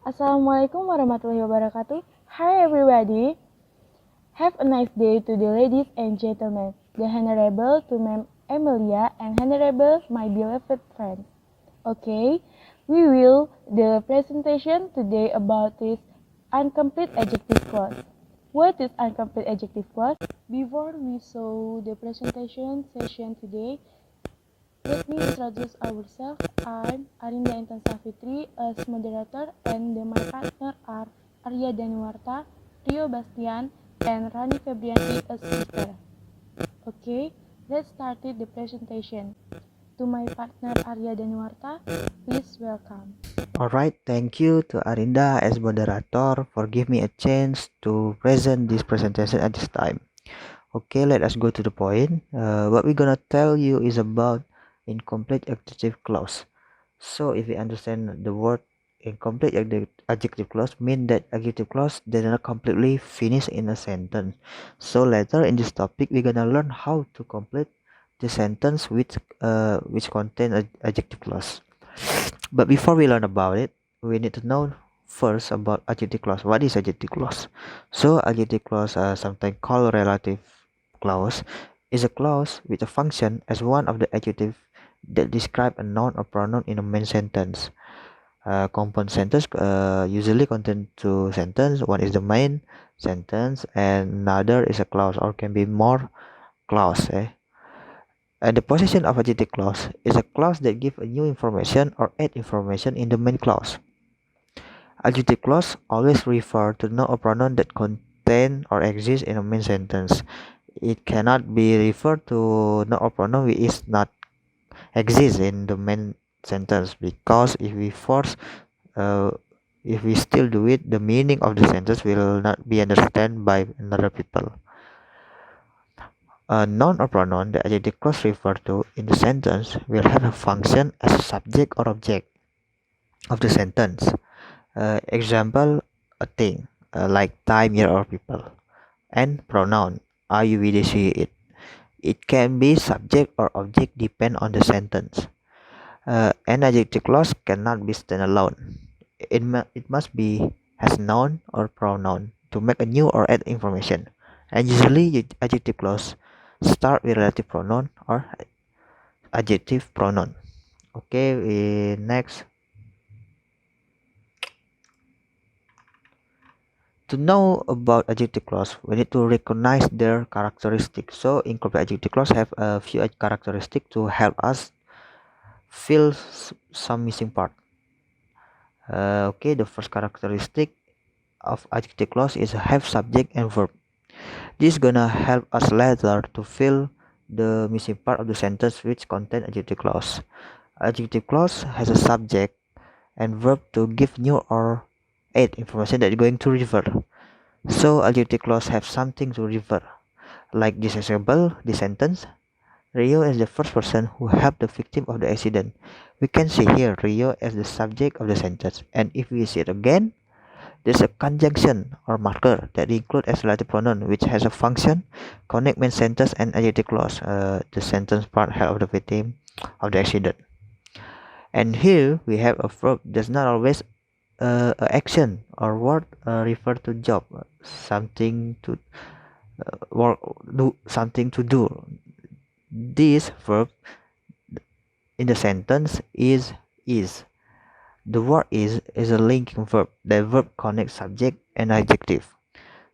Assalamualaikum warahmatullahi wabarakatuh. Hi everybody. Have a nice day to the ladies and gentlemen, the Honorable to Ma'am Amelia and Honorable my beloved friends. Okay, we will the presentation today about this incomplete adjective clause. What is incomplete adjective clause? Before we saw the presentation session today, let me introduce ourselves. I'm Arinda Intan Safitri as moderator, and my partner are Arya Danuarta, Rio Bastian, and Rani Febrianti as speaker. Okay, let's start the presentation. To my partner Arya Danuarta, please welcome. Alright, thank you to Arinda as moderator for giving me a chance to present this presentation at this time. Okay, let us go to the point. What we're gonna tell you is about incomplete adjective clause. So if we understand the word incomplete adjective clause mean that adjective clause did not completely finish in a sentence. So later in this topic we're gonna learn how to complete the sentence which contain adjective clause. But before we learn about it, we need to know first about adjective clause. What is adjective clause? So adjective clause, sometimes called relative clause, is a clause with a function as one of the adjective that describe a noun or pronoun in a main sentence. Compound sentence usually contain two sentences. One is the main sentence and another is a clause or can be more clause. And the position of adjective clause is a clause that gives a new information or add information in the main clause. Adjective clause always refer to noun or pronoun that contain or exist in a main sentence. It cannot be referred to noun or pronoun which is not exist in the main sentence, because uh, if we still do it, the meaning of the sentence will not be understood by another people. A noun or pronoun the adjective clause refer to in the sentence will have a function as a subject or object of the sentence. Example, a thing, like time, year, or people. And pronoun, I, you, we, they, she, it. It can be subject or object depend on the sentence. An adjective clause cannot be standalone. It must be has noun or pronoun to make a new or add information. And usually adjective clause start with relative pronoun or adjective pronoun. Okay, next. To know about adjective clause, we need to recognize their characteristics. So incomplete adjective clause have a few characteristics to help us fill some missing part. Okay, the first characteristic of adjective clause is have subject and verb. This is gonna help us later to fill the missing part of the sentence which contain adjective clause. Adjective clause has a subject and verb to give new or add information that you're going to refer. So adjective clause have something to refer. Like this example, this sentence, Rio is the first person who helped the victim of the accident. We can see here Rio as the subject of the sentence, and if we see it again, there's a conjunction or marker that include as relative pronoun which has a function, connect main sentence and adjective clause. The sentence part help the victim of the accident. And here we have a verb does not always a action or word refer to job, something to work, do something to do. This verb in the sentence is. The word is a linking verb. The verb connects subject and adjective.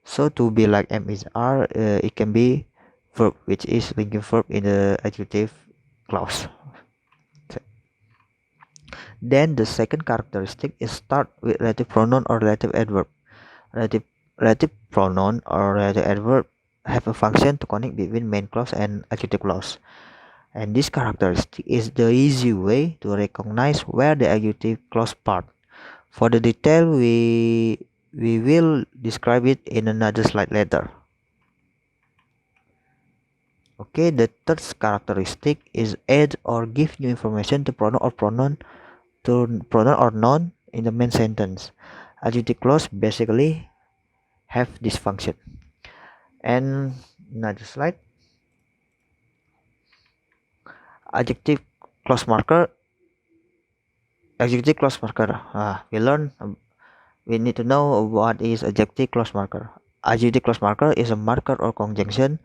So to be like M is R, it can be verb which is linking verb in the adjective clause. Then the second characteristic is start with relative pronoun or relative adverb. Relative relative pronoun or relative adverb have a function to connect between main clause and adjective clause. And this characteristic is the easy way to recognize where the adjective clause part. For the detail, we will describe it in another slide later. Okay, the third characteristic is add or give new information to pronoun or noun in the main sentence. Adjective clause basically have this function. And another slide. Adjective clause marker. We learn we need to know what is adjective clause marker. Adjective clause marker is a marker or conjunction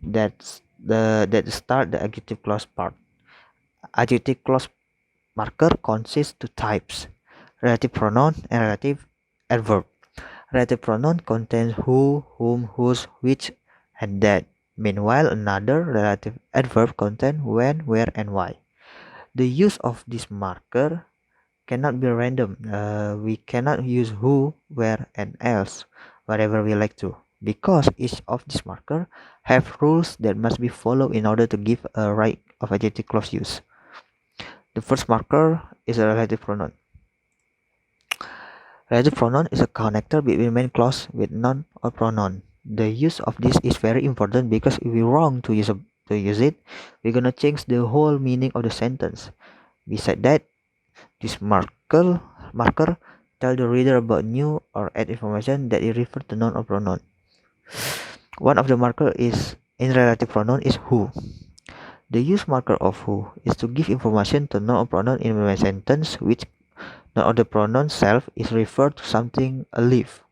that start the adjective clause part. Adjective clause marker consists two types: relative pronoun and relative adverb. Relative pronoun contains who, whom, whose, which, and that. Meanwhile, another relative adverb contains when, where, and why. The use of this marker cannot be random. We cannot use who, where, and else wherever we like to, because each of these marker have rules that must be followed in order to give a right of adjective clause use. The first marker is a relative pronoun. Relative pronoun is a connector between main clause with noun or pronoun. The use of this is very important because if we wrong to use it, we're gonna change the whole meaning of the sentence. Besides that, this marker tell the reader about new or add information that is referred to noun or pronoun. One of the marker is in relative pronoun is who. The use marker of who is to give information to noun or pronoun in a sentence which noun or the pronoun self is referred to something alive,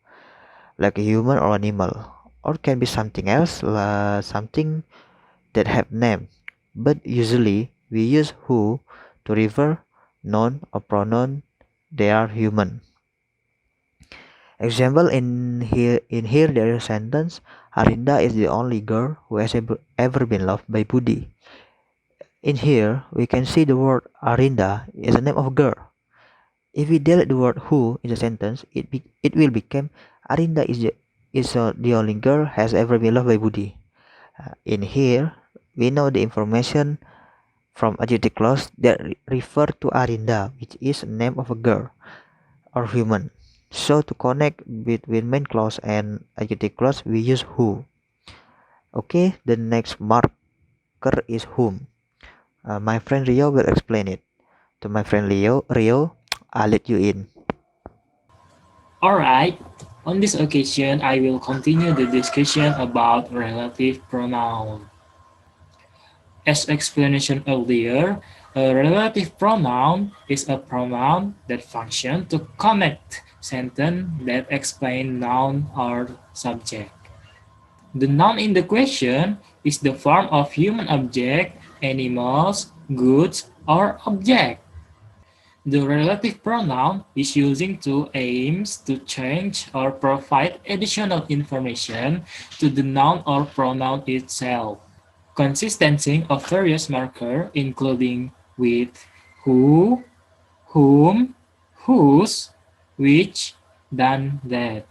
like a human or animal, or can be something else, something that have name. But usually we use who to refer noun or pronoun they are human. Example in here there is a sentence: Arinda is the only girl who has ever been loved by Budi. In here we can see the word Arinda is a name of a girl. If we delete the word who in the sentence, it will become Arinda is the only girl has ever been loved by Budi. In here we know the information from adjective clause that refer to Arinda, which is a name of a girl or human. So to connect between main clause and adjective clause, we use who. Okay, the next marker is whom. My friend Rio will explain it. To my friend Rio, I'll let you in. Alright, on this occasion I will continue the discussion about relative pronoun. As explanation earlier, a relative pronoun is a pronoun that functions to connect sentence that explain noun or subject. The noun in the question is the form of human object, animals, goods, or object. The relative pronoun is using to aims to change or provide additional information to the noun or pronoun itself, consisting of various markers including with, who, whom, whose, which, than, that.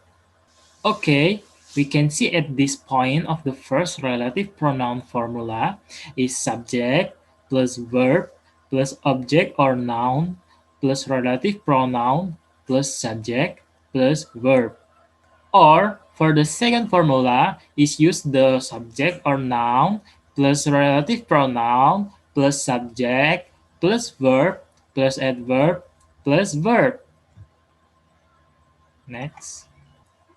Okay, we can see at this point of the first relative pronoun formula is subject plus verb plus object or noun plus relative pronoun plus subject plus verb. Or for the second formula is use the subject or noun plus relative pronoun plus subject plus verb plus adverb plus verb. Next.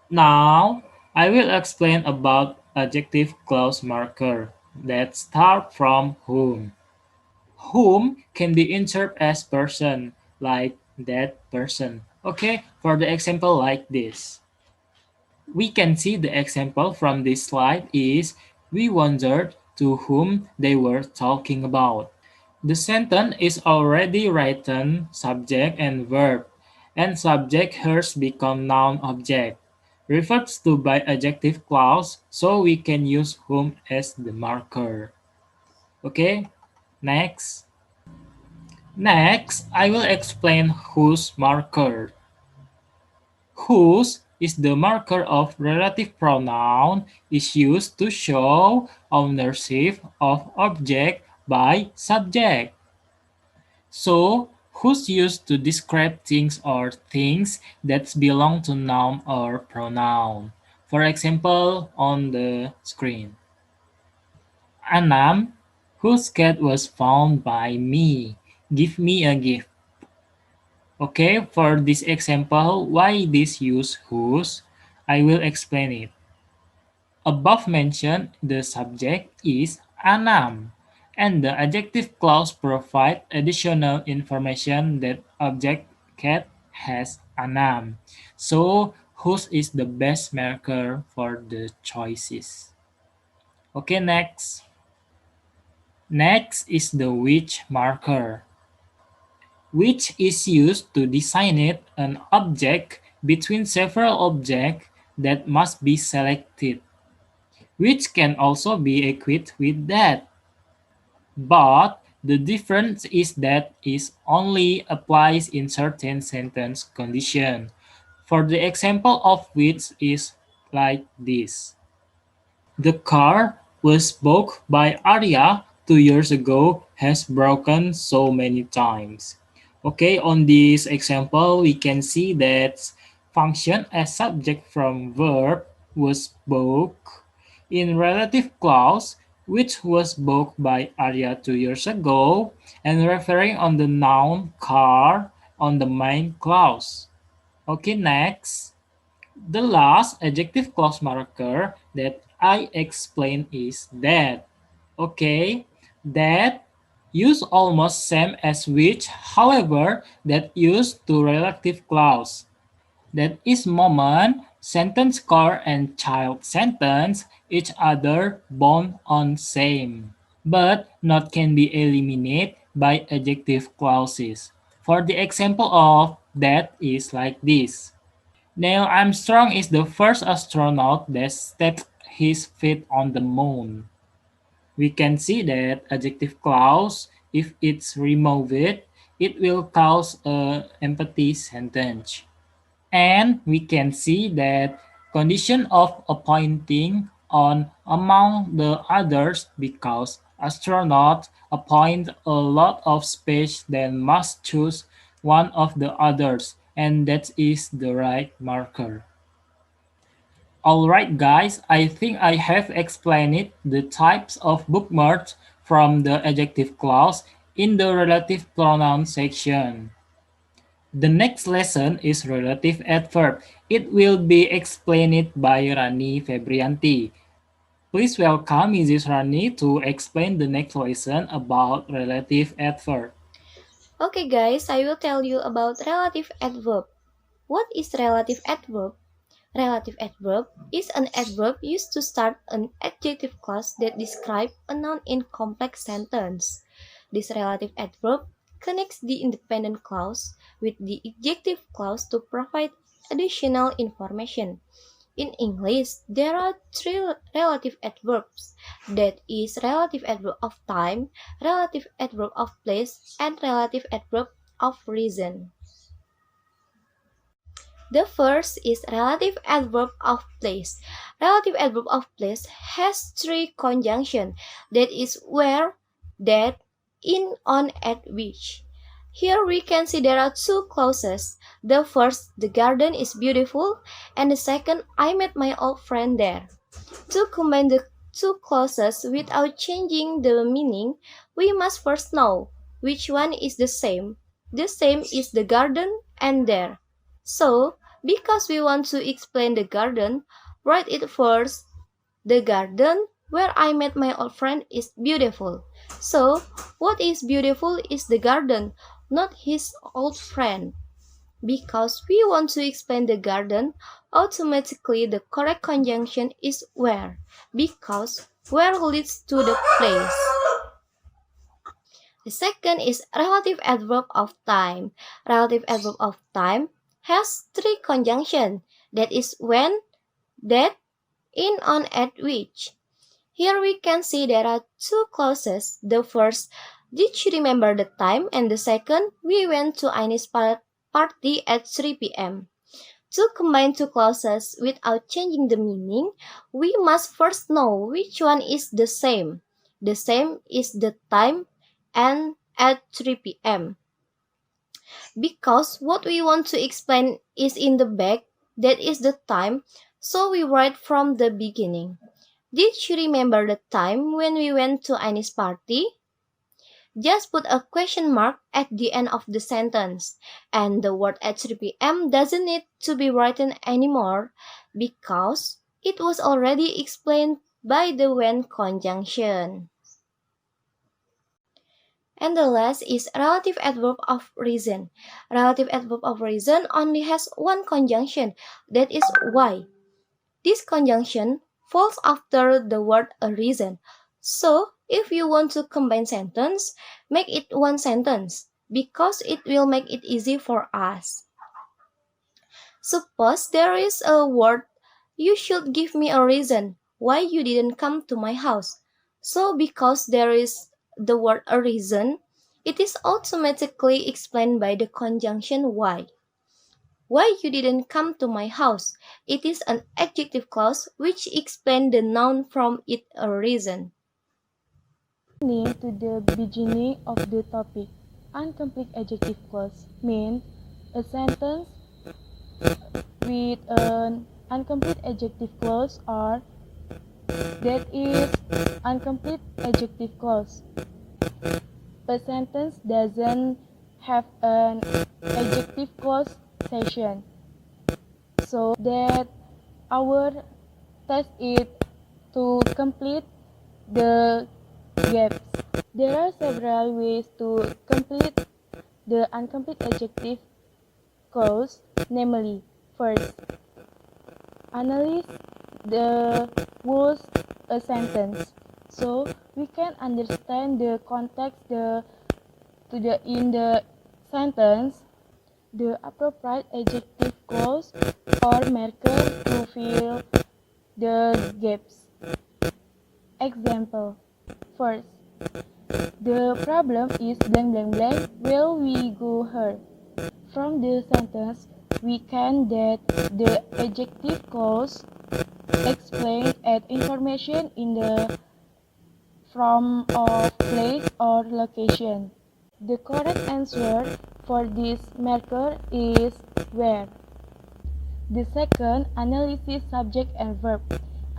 Now, I will explain about adjective clause marker that start from whom. Whom can be inserted as person, like that person. Okay, for the example like this. We can see the example from this slide is we wondered to whom they were talking about. The sentence is already written subject and verb, and subject hers become noun object. Refers to by adjective clause, so we can use whom as the marker. Okay, next. Next, I will explain whose marker. Whose is the marker of relative pronoun is used to show ownership of object by subject. So, whose used to describe things or things that belong to noun or pronoun. For example, on the screen. Anam, whose cat was found by me. Give me a gift. Okay, for this example, why this use whose? I will explain it. Above mentioned, the subject is Anam, and the adjective clause provide additional information that object cat has 6. So, whose is the best marker for the choices? Okay, next. Next is the which marker, which is used to designate an object between several objects that must be selected, which can also be equipped with that. But the difference is that it only applies in certain sentence conditions. For the example of which is like this. The car was bought by Arya 2 years ago has broken so many times. Okay, on this example, we can see that function as subject from verb was bought in relative clause, which was bought by Arya 2 years ago, and referring on the noun car on the main clause. Okay, next. The last adjective clause marker that I explained is that. Okay, that use almost same as which, however, that use to relative clause. That is moment, sentence core and child sentence each other bound on same, but not can be eliminated by adjective clauses. For the example of that is like this. Neil Armstrong is the first astronaut that stepped his feet on the moon. We can see that adjective clause, if it's removed, it will cause a empty sentence. And we can see that condition of appointing on among the others because astronauts appoint a lot of space then must choose one of the others, and that is the right marker. Alright guys, I think I have explained the types of bookmarks from the adjective clause in the relative pronoun section. The next lesson is relative adverb. It will be explained by Rani Febrianti. Please welcome Mrs. Rani to explain the next lesson about relative adverb. Okay guys, I will tell you about relative adverb. What is relative adverb? Relative adverb is an adverb used to start an adjective clause that describes a noun in complex sentence. This relative adverb connects the independent clause with the adjective clause to provide additional information. In English, there are three relative adverbs, that is, relative adverb of time, relative adverb of place, and relative adverb of reason. The first is relative adverb of place. Relative adverb of place has three conjunctions, that is, where, that, in, on, at, which. Here we can see there are two clauses. The first, the garden is beautiful, and the second, I met my old friend there. To combine the two clauses without changing the meaning, we must first know which one is the same. The same is the garden and there. So, because we want to explain the garden, write it first. The garden where I met my old friend is beautiful. So, what is beautiful is the garden, not his old friend. Because we want to explain the garden, automatically the correct conjunction is where, because where leads to the place. The second is relative adverb of time. Relative adverb of time has three conjunctions, that is when, that, in, on, at, which. Here we can see there are two clauses. The first, did you remember the time? And the second, we went to Ines party at 3 p.m. To combine two clauses without changing the meaning, we must first know which one is the same. The same is the time and at 3 p.m. Because what we want to explain is in the back, that is the time, so we write from the beginning. Did you remember the time when we went to Ines party? Just put a question mark at the end of the sentence, and the word at 3 p.m. doesn't need to be written anymore because it was already explained by the when conjunction. And the last is relative adverb of reason. Relative adverb of reason only has one conjunction, that is why. This conjunction falls after the word a reason. So, if you want to combine sentence, make it one sentence because it will make it easy for us. Suppose there is a word, you should give me a reason why you didn't come to my house. So, because there is the word a reason, it is automatically explained by the conjunction why. Why you didn't come to my house? It is an adjective clause which explains the noun from it a reason. Turning to the beginning of the topic, incomplete adjective clause means a sentence with an incomplete adjective clause or that is incomplete adjective clause. A sentence doesn't have an adjective clause section, so that our task is to complete the gaps. There are several ways to complete the incomplete adjective clause, namely, first, analyze the words a sentence so we can understand the context in the sentence, the appropriate adjective clause or marker to fill the gaps. Example, first, the problem is blank blank blank, will we go her? From the sentence, we can that the adjective clause explain add information in the from of place or location. The correct answer for this marker is where. The second, analysis subject and verb.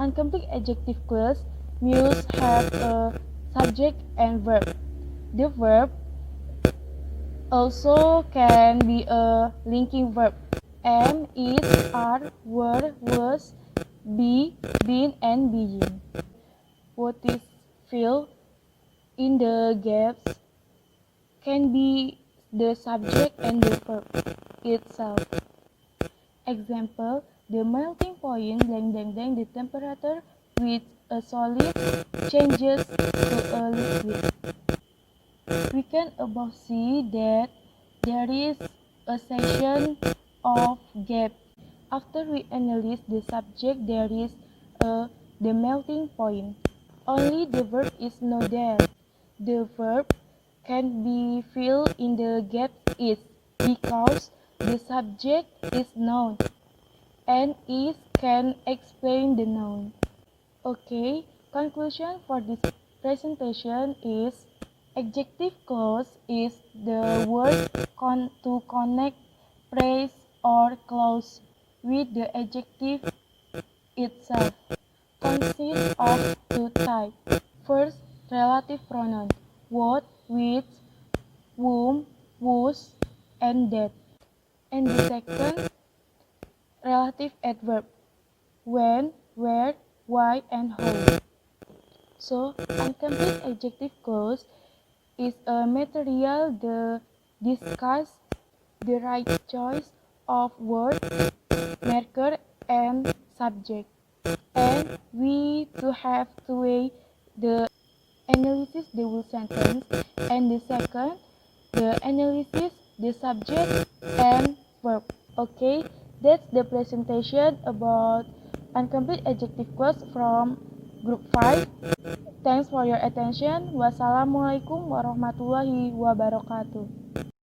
Incomplete adjective clause must have a subject and verb. The verb also can be a linking verb. Am, is, are, were, was, be, been, and being. What is filled in the gaps can be the subject and the verb itself. Example, the melting point blank blank blank, the temperature with a solid changes to a liquid. We can above see that there is a section of gap. After we analyze the subject, there is the melting point. Only the verb is not there. The verb can be filled in the gap is because the subject is noun and is can explain the noun. Okay, conclusion for this presentation is adjective clause is the word to connect phrase or clause with the adjective itself. Consists of two types. First, relative pronoun, what, which, whom, whose, and that. And the second, relative adverb, when, where, why, and how. So, incomplete adjective clause is a material to discuss the right choice of word, marker, and subject. And we to have to weigh the analysis the whole sentence, and the second, the analysis the subject and verb. Okay, that's the presentation about incomplete adjective clause from group 5. Thanks for your attention. Wassalamualaikum warahmatullahi wabarakatuh.